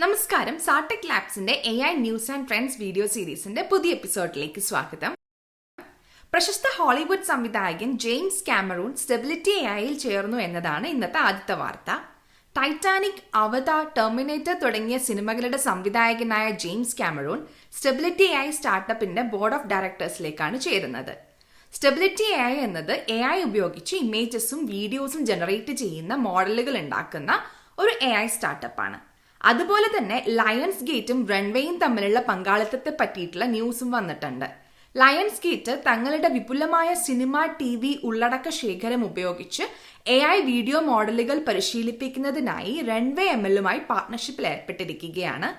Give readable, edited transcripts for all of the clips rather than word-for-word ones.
നമസ്കാരം, സാടെക് ലാബ്സിന്റെ AI news and trends video സീരീസിന്റെ പുതിയ എപ്പിസോഡിലേക്ക് സ്വാഗതം. പ്രശസ്ത ഹോളിവുഡ് സംവിധായകൻ ജെയിംസ് കാമറൂൺ സ്റ്റെബിലിറ്റി AIയിൽ ചേർന്നു എന്നതാണ് ഇന്നത്തെ ആദ്യത്തെ വാർത്ത. ടൈറ്റാനിക്, അവതാർ, ടെർമിനേറ്റർ തുടങ്ങിയ സിനിമകളുടെ സംവിധായകനായ ജെയിംസ് കാമറൂൺ സ്റ്റെബിലിറ്റി AI സ്റ്റാർട്ടപ്പിന്റെ ബോർഡ് ഓഫ് ഡയറക്ടേഴ്സിലേക്കാണ് ചേരുന്നത്. സ്റ്റെബിലിറ്റി AI എന്നത് AI ഉപയോഗിച്ച് ഇമേജസും വീഡിയോസും ജനറേറ്റ് ചെയ്യുന്ന മോഡലുകൾ ഉണ്ടാക്കുന്ന ഒരു AI സ്റ്റാർട്ടപ്പാണ്. അതുപോലെ തന്നെ ലയൺസ് ഗേറ്റും റൺവേയും തമ്മിലുള്ള പങ്കാളിത്തത്തെ പറ്റിയിട്ടുള്ള ന്യൂസും വന്നിട്ടുണ്ട്. ലയൺസ് ഗേറ്റ് തങ്ങളുടെ വിപുലമായ സിനിമ, TV ഉള്ളടക്ക ശേഖരം ഉപയോഗിച്ച് AI വീഡിയോ മോഡലുകൾ പരിശീലിപ്പിക്കുന്നതിനായി റൺവേ MLയുമായി പാർട്ണർഷിപ്പിൽ ഏർപ്പെട്ടിരിക്കുകയാണ്.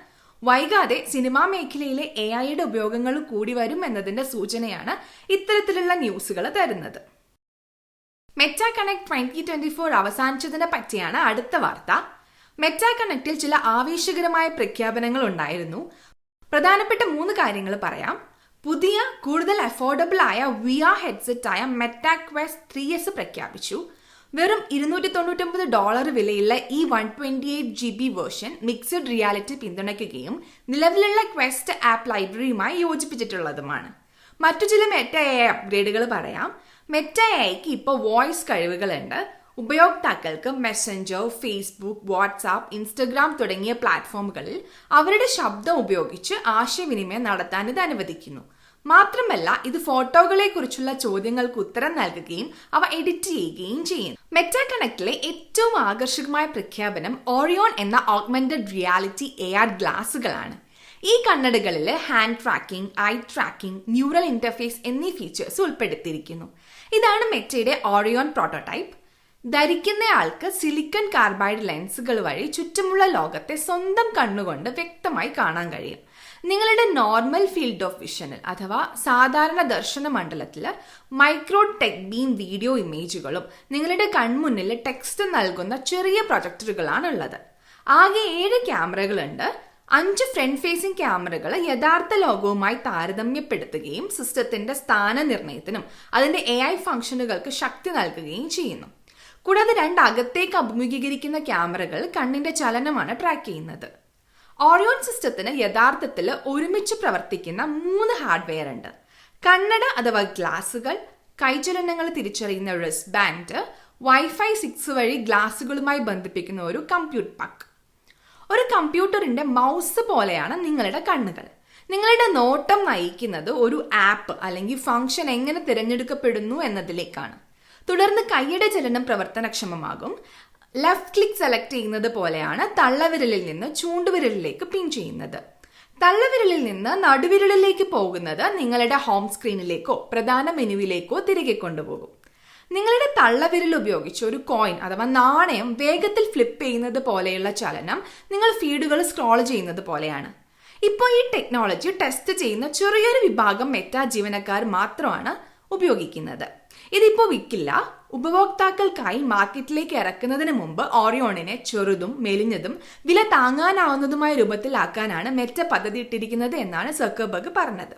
വൈകാതെ സിനിമാ മേഖലയിലെ AIയുടെ ഉപയോഗങ്ങൾ കൂടി വരും എന്നതിന്റെ സൂചനയാണ് ഇത്തരത്തിലുള്ള ന്യൂസുകൾ തരുന്നത്. മെറ്റ കണക്ട് 2024 അവസാനിച്ചതിനെ പറ്റിയാണ് അടുത്ത വാർത്ത. മെറ്റ കണക്റ്റിൽ ചില ആവേശകരമായ പ്രഖ്യാപനങ്ങൾ ഉണ്ടായിരുന്നു. പ്രധാനപ്പെട്ട 3 കാര്യങ്ങൾ പറയാം. പുതിയ കൂടുതൽ അഫോർഡബിൾ ആയ VR ഹെഡ്സെറ്റ് ആയ മെറ്റ ക്വസ്റ്റ് 3S പ്രഖ്യാപിച്ചു. വെറും $299 വിലയുള്ള ഈ 128GB വേർഷൻ മിക്സഡ് റിയാലിറ്റി പിന്തുണയ്ക്കുകയും നിലവിലുള്ള ക്വസ്റ്റ് ആപ്പ് ലൈബ്രറിയുമായി യോജിപ്പിച്ചിട്ടുള്ളതുമാണ്. മറ്റു ചില മെറ്റ AI അപ്ഗ്രേഡുകൾ പറയാം. മെറ്റ AIക്ക് ഇപ്പോൾ വോയിസ് കഴിവുകളുണ്ട്. ഉപയോക്താക്കൾക്ക് മെസ്സഞ്ചർ, ഫേസ്ബുക്ക്, വാട്സാപ്പ്, ഇൻസ്റ്റഗ്രാം തുടങ്ങിയ പ്ലാറ്റ്ഫോമുകളിൽ അവരുടെ ശബ്ദം ഉപയോഗിച്ച് ആശയവിനിമയം നടത്താൻ ഇത് അനുവദിക്കുന്നു. മാത്രമല്ല, ഇത് ഫോട്ടോകളെ കുറിച്ചുള്ള ചോദ്യങ്ങൾക്ക് ഉത്തരം നൽകുകയും അവ എഡിറ്റ് ചെയ്യുകയും ചെയ്യുന്നു. മെറ്റ കണക്റ്റിലെ ഏറ്റവും ആകർഷകമായ പ്രഖ്യാപനം ഓറിയോൺ എന്ന ഓഗ്മെന്റഡ് റിയാലിറ്റി AR ഗ്ലാസുകളാണ്. ഈ കണ്ണടകളിൽ hand tracking, eye tracking, neural interface എന്നീ ഫീച്ചേഴ്സ് ഉൾപ്പെടുത്തിയിരിക്കുന്നു. ഇതാണ് മെറ്റയുടെ ഓറിയോൺ പ്രോട്ടോടൈപ്പ്. ധരിക്കുന്നയാൾക്ക് സിലിക്കൺ കാർബൈഡ് ലെൻസുകൾ വഴി ചുറ്റുമുള്ള ലോകത്തെ സ്വന്തം കണ്ണുകൊണ്ട് വ്യക്തമായി കാണാൻ കഴിയും. നിങ്ങളുടെ നോർമൽ ഫീൽഡ് ഓഫ് വിഷനിൽ അഥവാ സാധാരണ ദർശന മണ്ഡലത്തിൽ മൈക്രോ ടെക് ബീം വീഡിയോ ഇമേജുകളും നിങ്ങളുടെ കൺമുന്നിൽ ടെക്സ്റ്റ് നൽകുന്ന ചെറിയ പ്രൊജക്ടറുകളാണ് ഉള്ളത്. ആകെ 7 ക്യാമറകളുണ്ട്. 5 ഫ്രണ്ട് ഫേസിംഗ് ക്യാമറകൾ യഥാർത്ഥ ലോകവുമായി താരതമ്യപ്പെടുത്തുകയും സിസ്റ്റത്തിന്റെ സ്ഥാന നിർണയത്തിനും അതിന്റെ AI ഫംഗ്ഷനുകൾക്ക് ശക്തി നൽകുകയും ചെയ്യുന്നു. കൂടാതെ 2 അകത്തേക്ക് അഭിമുഖീകരിക്കുന്ന ക്യാമറകൾ കണ്ണിന്റെ ചലനമാണ് ട്രാക്ക് ചെയ്യുന്നത്. ഓറിയോൺ സിസ്റ്റത്തിന് യഥാർത്ഥത്തിൽ ഒരുമിച്ച് പ്രവർത്തിക്കുന്ന 3 ഹാർഡ്വെയർ ഉണ്ട്. കണ്ണട അഥവാ ഗ്ലാസുകൾ, കൈചലനങ്ങൾ തിരിച്ചറിയുന്ന റിസ്റ്റ് ബാൻഡ്, Wi-Fi 6 വഴി ഗ്ലാസുകളുമായി ബന്ധിപ്പിക്കുന്ന ഒരു കമ്പ്യൂട്ട് പക്ക്. ഒരു കമ്പ്യൂട്ടറിന്റെ മൗസ് പോലെയാണ് നിങ്ങളുടെ കണ്ണുകൾ. നിങ്ങളുടെ നോട്ടം നയിക്കുന്നത് ഒരു ആപ്പ് അല്ലെങ്കിൽ ഫംഗ്ഷൻ എങ്ങനെ തിരഞ്ഞെടുക്കപ്പെടുന്നു എന്നതിലേക്കാണ്. തുടർന്ന് കൈയുടെ ചലനം പ്രവർത്തനക്ഷമമാകും. ലെഫ്റ്റ് ക്ലിക്ക് സെലക്ട് ചെയ്യുന്നത് പോലെയാണ് തള്ളവിരലിൽ നിന്ന് ചൂണ്ടുവിരലിലേക്ക് പിൻ ചെയ്യുന്നത്. തള്ളവിരലിൽ നിന്ന് നടുവിരലിലേക്ക് പോകുന്നത് നിങ്ങളുടെ ഹോം സ്ക്രീനിലേക്കോ പ്രധാന മെനുവിലേക്കോ തിരികെ കൊണ്ടുപോകും. നിങ്ങളുടെ തള്ളവിരൽ ഉപയോഗിച്ച് ഒരു കോയിൻ അഥവാ നാണയം വേഗത്തിൽ ഫ്ലിപ്പ് ചെയ്യുന്നത് പോലെയുള്ള ചലനം നിങ്ങൾ ഫീഡുകൾ സ്ക്രോൾ ചെയ്യുന്നത് പോലെയാണ്. ഇപ്പോൾ ഈ ടെക്നോളജി ടെസ്റ്റ് ചെയ്യുന്ന ചെറിയൊരു വിഭാഗം മെറ്റ ജീവനക്കാർ മാത്രമാണ് ഉപയോഗിക്കുന്നത്. ഇതിപ്പോൾ വിൽക്കില്ല. ഉപഭോക്താക്കൾക്കായി മാർക്കറ്റിലേക്ക് ഇറക്കുന്നതിന് മുമ്പ് ഓറിയോണിനെ ചെറുതും മെലിഞ്ഞതും വില താങ്ങാനാവുന്നതുമായ രൂപത്തിലാക്കാനാണ് മെറ്റ പദ്ധതി ഇട്ടിരിക്കുന്നത് എന്നാണ് സക്കർബർഗ് പറഞ്ഞത്.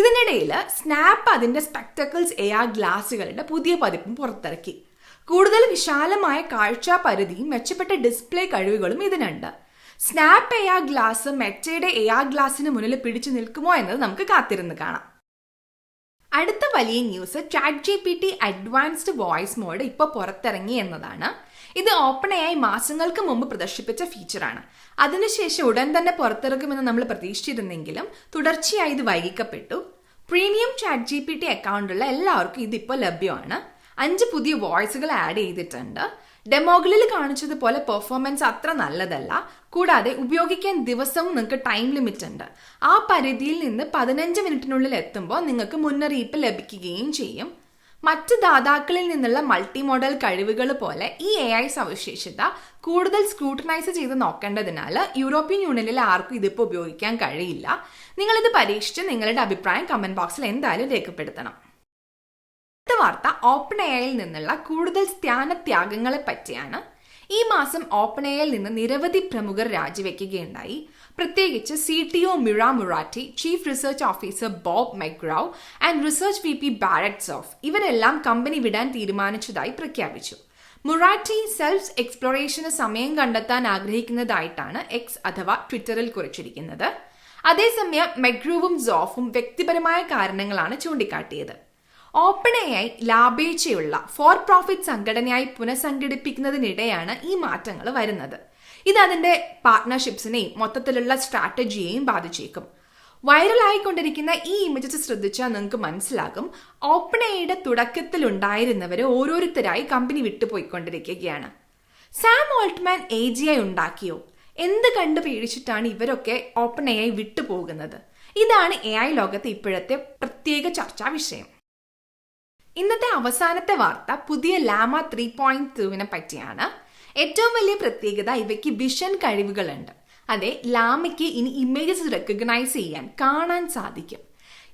ഇതിനിടയിൽ സ്നാപ്പ് അതിന്റെ സ്പെക്ടക്കിൾസ് AR ഗ്ലാസുകളുടെ പുതിയ പതിപ്പും പുറത്തിറക്കി. കൂടുതൽ വിശാലമായ കാഴ്ചാ പരിധിയും മെച്ചപ്പെട്ട ഡിസ്പ്ലേ കഴിവുകളും ഇതിനുണ്ട്. സ്നാപ്പ് AR ഗ്ലാസ് മെറ്റയുടെ AR ഗ്ലാസിന് മുന്നിൽ പിടിച്ചു നിൽക്കുമോ എന്നത് നമുക്ക് കാത്തിരുന്ന് കാണാം. അടുത്ത വലിയ news ChatGPT advanced voice mode ഇപ്പോൾ പുറത്തിറങ്ങി എന്നതാണ്. ഇത് OpenAI മാസങ്ങൾക്ക് മുമ്പ് പ്രദർശിപ്പിച്ച ഫീച്ചറാണ്. അതിനുശേഷം ഉടൻ തന്നെ പുറത്തിറക്കുമെന്ന് നമ്മൾ പ്രതീക്ഷിച്ചിരുന്നെങ്കിലും തുടർച്ചയായി ഇത് വൈകിക്കപ്പെട്ടു. പ്രീമിയം ChatGPT അക്കൗണ്ടുള്ള എല്ലാവർക്കും ഇതിപ്പോൾ ലഭ്യമാണ്. 5 പുതിയ വോയിസുകൾ ആഡ് ചെയ്തിട്ടുണ്ട്. ഡെമോകളിൽ കാണിച്ചതുപോലെ പെർഫോമൻസ് അത്ര നല്ലതല്ല. കൂടാതെ ഉപയോഗിക്കാൻ ദിവസവും നിങ്ങൾക്ക് ടൈം ലിമിറ്റ് ഉണ്ട്. ആ പരിധിയിൽ നിന്ന് 15 മിനിറ്റിനുള്ളിൽ എത്തുമ്പോൾ നിങ്ങൾക്ക് മുന്നറിയിപ്പ് ലഭിക്കുകയും ചെയ്യും. മറ്റ് ദാതാക്കളിൽ നിന്നുള്ള മൾട്ടി മോഡൽ കഴിവുകൾ പോലെ ഈ AI സവിശേഷത കൂടുതൽ സ്ക്രൂട്ടനൈസ് ചെയ്ത് നോക്കേണ്ടതിനാൽ യൂറോപ്യൻ യൂണിയനിൽ ആർക്കും ഇതിപ്പോൾ ഉപയോഗിക്കാൻ കഴിയില്ല. നിങ്ങളിത് പരീക്ഷിച്ച് നിങ്ങളുടെ അഭിപ്രായം കമന്റ് ബോക്സിൽ എന്തായാലും രേഖപ്പെടുത്തണം. അടുത്ത വാർത്ത OpenAIയിൽ നിന്നുള്ള കൂടുതൽ സ്ഥാനത്യാഗങ്ങളെ പറ്റിയാണ്. ഈ മാസം OpenAIയിൽ നിന്ന് നിരവധി പ്രമുഖർ രാജിവെക്കുകയുണ്ടായി. പ്രത്യേകിച്ച് CTO Mira Murati, chief research officer Bob McGrew and research VP Barret Zoph ഇവരെല്ലാം കമ്പനി വിടാൻ തീരുമാനിച്ചതായി പ്രഖ്യാപിച്ചു. മുറാറ്റി സെൽഫ് എക്സ്പ്ലോറേഷന് സമയം കണ്ടെത്താൻ ആഗ്രഹിക്കുന്നതായിട്ടാണ് എക്സ് അഥവാ ട്വിറ്ററിൽ കുറിച്ചിരിക്കുന്നത്. അതേസമയം മെഗ്രൂവും സോഫും വ്യക്തിപരമായ കാരണങ്ങളാണ് ചൂണ്ടിക്കാട്ടിയത്. ഓപ്പൺ എഐ ലാഭേച്ഛയുള്ള ഫോർ പ്രോഫിറ്റ് സംഘടനയായി പുനഃസംഘടിപ്പിക്കുന്നതിനിടെയാണ് ഈ മാറ്റങ്ങൾ വരുന്നത്. ഇത് അതിന്റെ പാർട്ട്ണർഷിപ്സിനെയും മൊത്തത്തിലുള്ള സ്ട്രാറ്റജിയെയും ബാധിച്ചേക്കും. വൈറലായിക്കൊണ്ടിരിക്കുന്ന ഈ ഇമേജസ് ശ്രദ്ധിച്ചാൽ നിങ്ങൾക്ക് മനസ്സിലാകും, ഓപ്പൺ എയുടെ തുടക്കത്തിൽ ഉണ്ടായിരുന്നവരെ ഓരോരുത്തരായി കമ്പനി വിട്ടുപോയിക്കൊണ്ടിരിക്കുകയാണ്. സാം ഓൾട്ട്മാൻ AGI ഉണ്ടാക്കിയോ? എന്ത് കണ്ടു പേടിച്ചിട്ടാണ് ഇവരൊക്കെ ഓപ്പൺ എഐ വിട്ടുപോകുന്നത്? ഇതാണ് AI ലോകത്തെ ഇപ്പോഴത്തെ പ്രത്യേക ചർച്ചാ വിഷയം. ഇന്നത്തെ അവസാനത്തെ വാർത്ത പുതിയ ലാമ 3.2 പറ്റിയാണ്. ഏറ്റവും വലിയ പ്രത്യേകത ഇവയ്ക്ക് വിഷൻ കഴിവുകളുണ്ട്. അതെ, ലാമയ്ക്ക് ഇനി ഇമേജസ് റെക്കഗ്നൈസ് ചെയ്യാൻ കാണാൻ സാധിക്കും.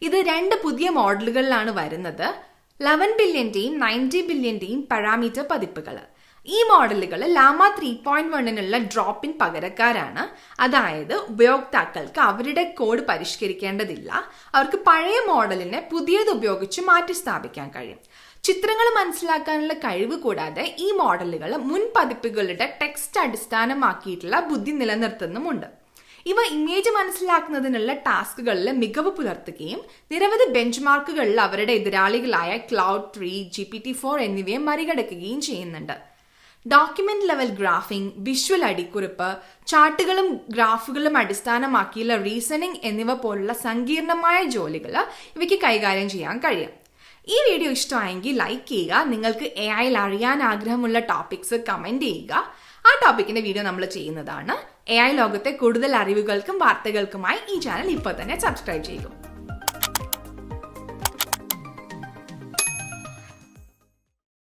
ഇത് 2 പുതിയ മോഡലുകളിലാണ് വരുന്നത്. 11 ബില്യന്റെയും 90 ബില്യന്റെയും പാരാമീറ്റർ പതിപ്പുകൾ. ഈ മോഡലുകൾ ലാമ 3.1 ഡ്രോപ്പിൻ പകരക്കാരാണ്. അതായത് ഉപയോക്താക്കൾക്ക് അവരുടെ കോഡ് പരിഷ്കരിക്കേണ്ടതില്ല. അവർക്ക് പഴയ മോഡലിനെ പുതിയത് ഉപയോഗിച്ച് മാറ്റി സ്ഥാപിക്കാൻ കഴിയും. ചിത്രങ്ങൾ മനസ്സിലാക്കാനുള്ള കഴിവ് കൂടാതെ ഈ മോഡലുകൾ മുൻ പതിപ്പുകളുടെ ടെക്സ്റ്റ് അടിസ്ഥാനമാക്കിയിട്ടുള്ള ബുദ്ധി നിലനിർത്തുന്നുമുണ്ട്. ഇവ ഇമേജ് മനസ്സിലാക്കുന്നതിനുള്ള ടാസ്കുകളിൽ മികവ് പുലർത്തുകയും നിരവധി ബെഞ്ച് മാർക്കുകളിൽ അവരുടെ എതിരാളികളായ ക്ലൗഡ് 3, GPT-4 എന്നിവയെ മറികടക്കുകയും ചെയ്യുന്നുണ്ട്. ഡോക്യുമെന്റ് ലെവൽ ഗ്രാഫിംഗ്, വിഷ്വൽ അടിക്കുറിപ്പ്, ചാർട്ടുകളും ഗ്രാഫുകളും അടിസ്ഥാനമാക്കിയുള്ള റീസണിംഗ് എന്നിവ പോലുള്ള സങ്കീർണമായ ജോലികൾ ഇവയ്ക്ക് കൈകാര്യം ചെയ്യാൻ കഴിയും. ഈ വീഡിയോ ഇഷ്ടമായെങ്കിൽ ലൈക്ക് ചെയ്യുക. നിങ്ങൾക്ക് AI അറിയാൻ ആഗ്രഹമുള്ള ടോപ്പിക്സ് കമന്റ് ചെയ്യുക. ആ ടോപ്പിക്കിന്റെ വീഡിയോ നമ്മൾ ചെയ്യുന്നതാണ്. AI ലോകത്തെ കൂടുതൽ അറിവുകൾക്കും വാർത്തകൾക്കുമായി ഈ ചാനൽ ഇപ്പോൾ തന്നെ സബ്സ്ക്രൈബ് ചെയ്യുക.